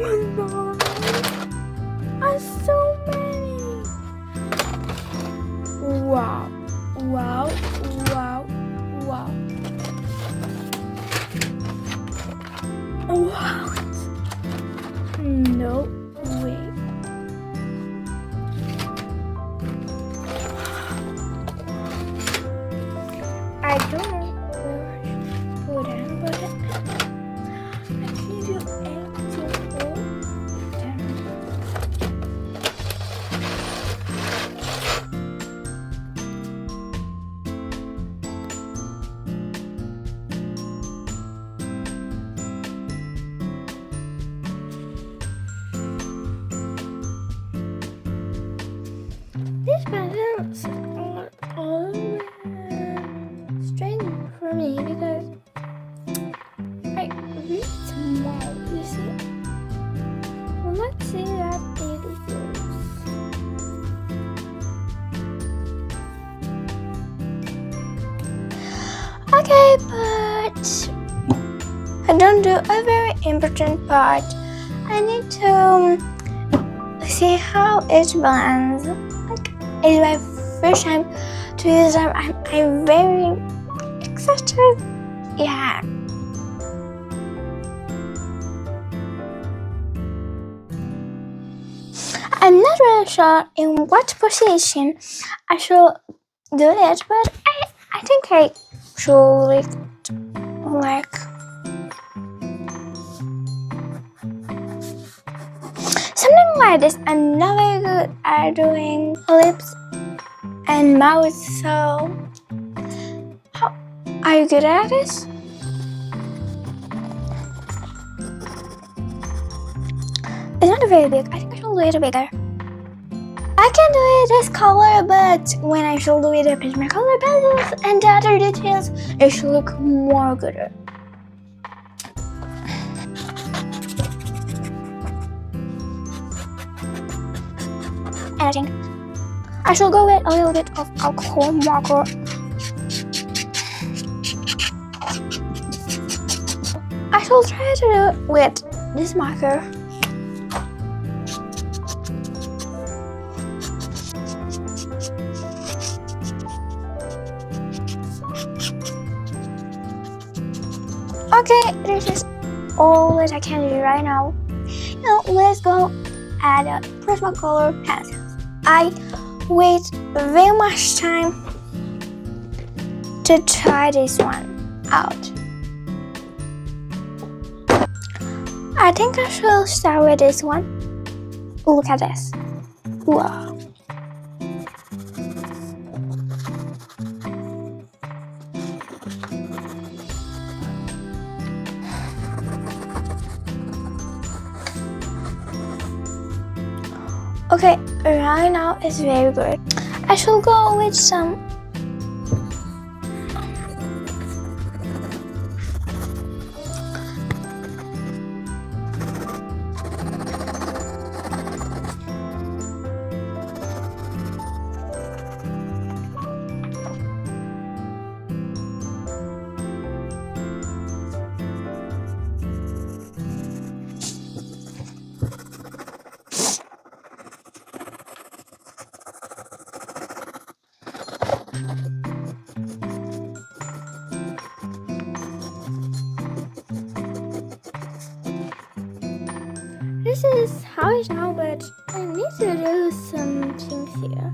No. So many. Wow. Wow. Wow. Wow. Wow. No way. I don't know where I should put them, but I give you 84. These pencils are all strange for me because I read small, you see. Well, let's see that it works. Okay, but I don't do a very important part. I need to see how it blends. Like, it's my first time to use them. I'm very excited. Yeah. I'm not really sure in what position I should do it, but I think I should work. Something like this. I'm not very good at doing lips and mouth, so how are you good at this? It's not very big. I think I should do it bigger. I can do it this color, but when I should do it with Prismacolor pencils and the other details, it should look more gooder. And I think I should go with a little bit of alcohol marker. I shall try to do it with this marker. Okay, this is all that I can do right now. Now let's go add a Prismacolor pencils. I wait very much time to try this one out. I think I should start with this one. Look at this. Wow. Okay, right now it's very good. I shall go with some This is how it's now, but I need to do some things here.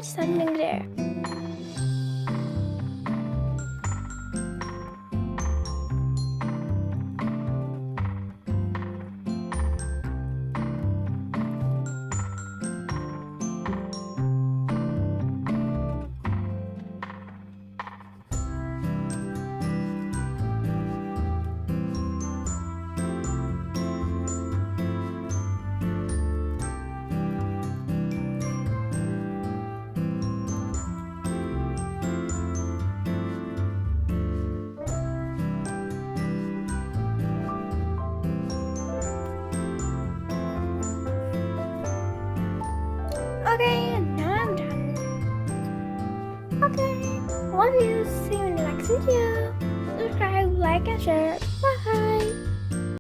put something there. Okay, now I'm done. Okay, love you. See you in the next video. Subscribe, like, and share.